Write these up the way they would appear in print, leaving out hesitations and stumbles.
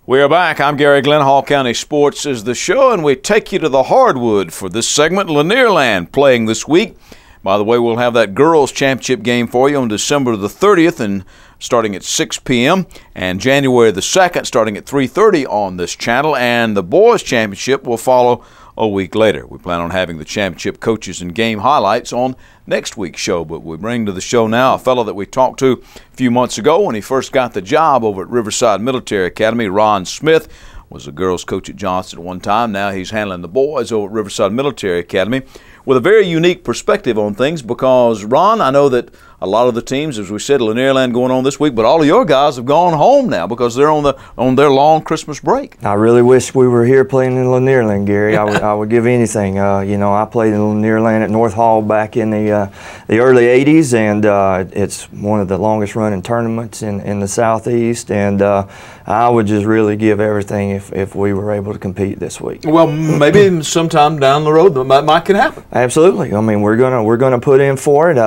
We are back. I'm Garry Glenn. Hall County Sports is the show, and we take you to the hardwood for this segment. Lanierland playing this week. By the way, we'll have that girls' championship game for you on December the 30th and starting at 6 p.m. and January the 2nd starting at 3:30 on this channel. And the boys' championship will follow a week later. We plan on having the championship coaches and game highlights on next week's show, but we bring to the show now a fellow that we talked to a few months ago when he first got the job over at Riverside Military Academy. Ron Smith was a girls coach at Johnson at one time. Now he's handling the boys over at Riverside Military Academy with a very unique perspective on things because, Ron, I know that a lot of the teams, as we said, Lanierland going on this week, but all of your guys have gone home now because they're on their long Christmas break. I really wish we were here playing in Lanierland, Gary. I would give anything. You know, I played in Lanierland at North Hall back in the early 80s, and it's one of the longest running tournaments in the Southeast, and I would just really give everything if we were able to compete this week. Well, maybe sometime down the road that might can happen. Absolutely. I mean, we're gonna put in for it.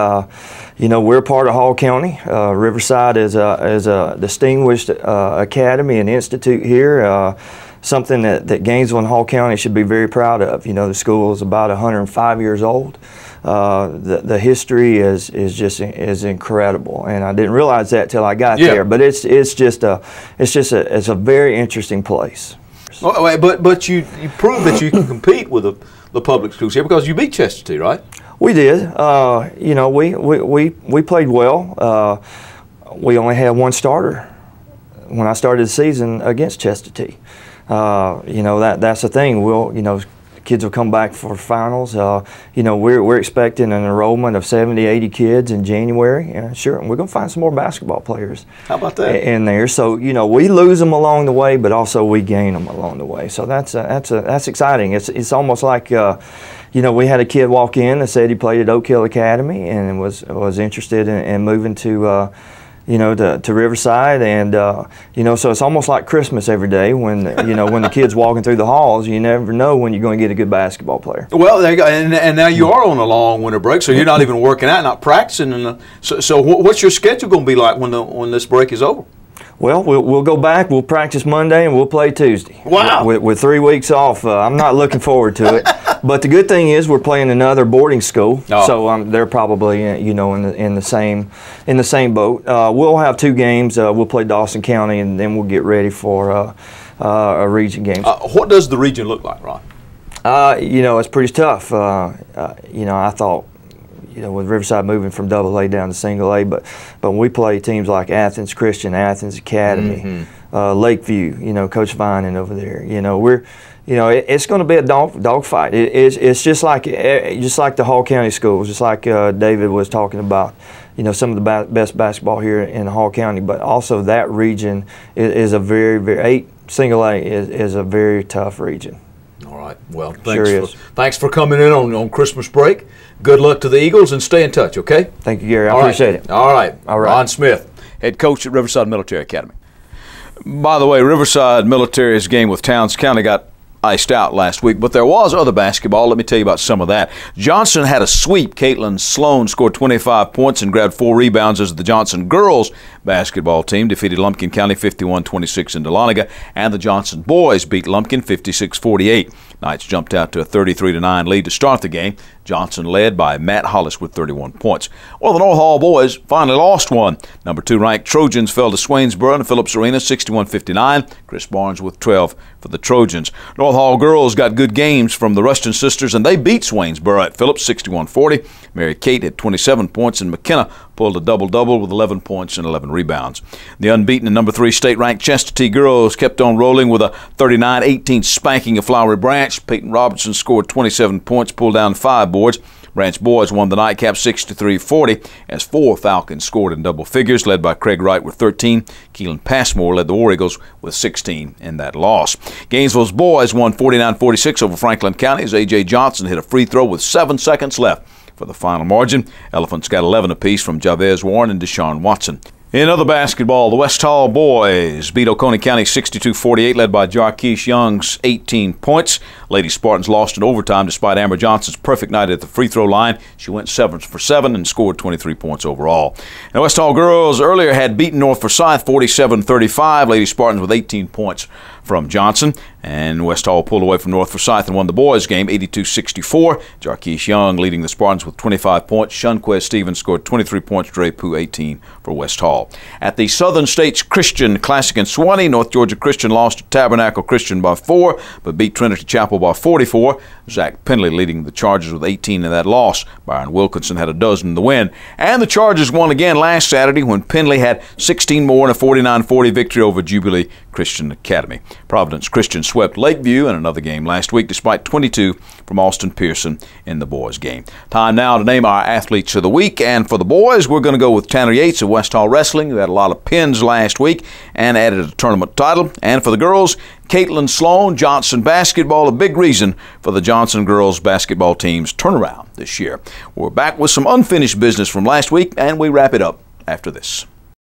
You know, we're part of Hall County. Riverside is a distinguished academy and institute here. Something that Gainesville and Hall County should be very proud of. You know, the school is about 105 years old. The history is incredible, and I didn't realize that till I got there. But it's a very interesting place. Oh, but you proved that you can compete with the public schools here because you beat Chestatee, right? We did. You know, we played well. We only had one starter when I started the season against Chestatee. You know, that's the thing. You know, kids will come back for finals. You know, we're expecting an enrollment of 70, 80 kids in January. And sure, we're going to find some more basketball players. How about that? In there. So, you know, we lose them along the way, but also we gain them along the way. So that's exciting. It's almost like you know, we had a kid walk in that said he played at Oak Hill Academy and was interested in moving to you know, to Riverside, and you know, so it's almost like Christmas every day when you know, when the kid's walking through the halls. You never know when you're going to get a good basketball player. Well, there you go. And now you are on a long winter break, so you're not even working out, not practicing. So what's your schedule going to be like when this break is over? Well, we'll go back. We'll practice Monday and we'll play Tuesday. Wow! With 3 weeks off, I'm not looking forward to it. But the good thing is we're playing another boarding school, so they're probably you know in the same boat. We'll have 2 games. We'll play Dawson County, and then we'll get ready for a region game. What does the region look like, Ron? You know, it's pretty tough. You know, I thought, you know, with Riverside moving from AA down to single A, but when we play teams like Athens Christian, Athens Academy, Lakeview, you know, Coach Vining over there, you know, it's going to be a dog fight. It's just like the Hall County schools, just like David was talking about. You know, some of the best basketball here in Hall County, but also that region is a very single A is a very tough region. All right. Well, thanks for coming in on Christmas break. Good luck to the Eagles, and stay in touch, okay? Thank you, Gary. I appreciate it. All right. Ron Smith, head coach at Riverside Military Academy. By the way, Riverside Military's game with Towns County got iced out last week, but there was other basketball. Let me tell you about some of that. Johnson had a sweep. Caitlin Sloan scored 25 points and grabbed 4 rebounds as the Johnson girls basketball team defeated Lumpkin County 51-26 in Dahlonega, and the Johnson boys beat Lumpkin 56-48. Knights jumped out to a 33-9 lead to start the game. Johnson led by Matt Hollis with 31 points. Well, the North Hall boys finally lost one. Number 2 ranked Trojans fell to Swainsboro in Phillips Arena 61-59. Chris Barnes with 12 for the Trojans. North Hall girls got good games from the Rustin sisters, and they beat Swainsboro at Phillips 61-40. Mary Kate had 27 points, and McKenna pulled a double-double with 11 points and 11 rebounds. The unbeaten and number 3 state-ranked Chestatee girls kept on rolling with a 39-18 spanking of Flowery Branch. Peyton Robertson scored 27 points, pulled down 5 boards. Branch boys won the nightcap 63-40 as 4 Falcons scored in double figures, led by Craig Wright with 13. Keelan Passmore led the War Eagles with 16 in that loss. Gainesville's boys won 49-46 over Franklin County as A.J. Johnson hit a free throw with 7 seconds left for the final margin. Elephants got 11 apiece from Javez Warren and Deshaun Watson. In other basketball, the West Hall boys beat Oconee County 62-48, led by Jarquise Young's 18 points. Lady Spartans lost in overtime despite Amber Johnson's perfect night at the free throw line. She went 7 for 7 and scored 23 points overall. And the West Hall girls earlier had beaten North Forsyth 47-35. Lady Spartans with 18 points from Johnson. And West Hall pulled away from North Forsyth and won the boys' game 82-64. Jarquise Young leading the Spartans with 25 points. Shunquez Stevens scored 23 points. Drapu 18 for West Hall. At the Southern States Christian Classic in Suwanee, North Georgia Christian lost to Tabernacle Christian by 4, but beat Trinity Chapel by 44. Zach Penley leading the Chargers with 18 in that loss. Byron Wilkinson had a dozen in the win. And the Chargers won again last Saturday when Penley had 16 more in a 49-40 victory over Jubilee Christian Academy. Providence Christian swept Lakeview in another game last week despite 22 from Austin Pearson in the boys' game. Time now to name our athletes of the week, and for the boys we're going to go with Tanner Yates of West Hall Wrestling, who had a lot of pins last week and added a tournament title. And for the girls, Caitlin Sloan, Johnson Basketball, a big reason for the Johnson girls basketball team's turnaround this year. We're back with some unfinished business from last week, and we wrap it up after this.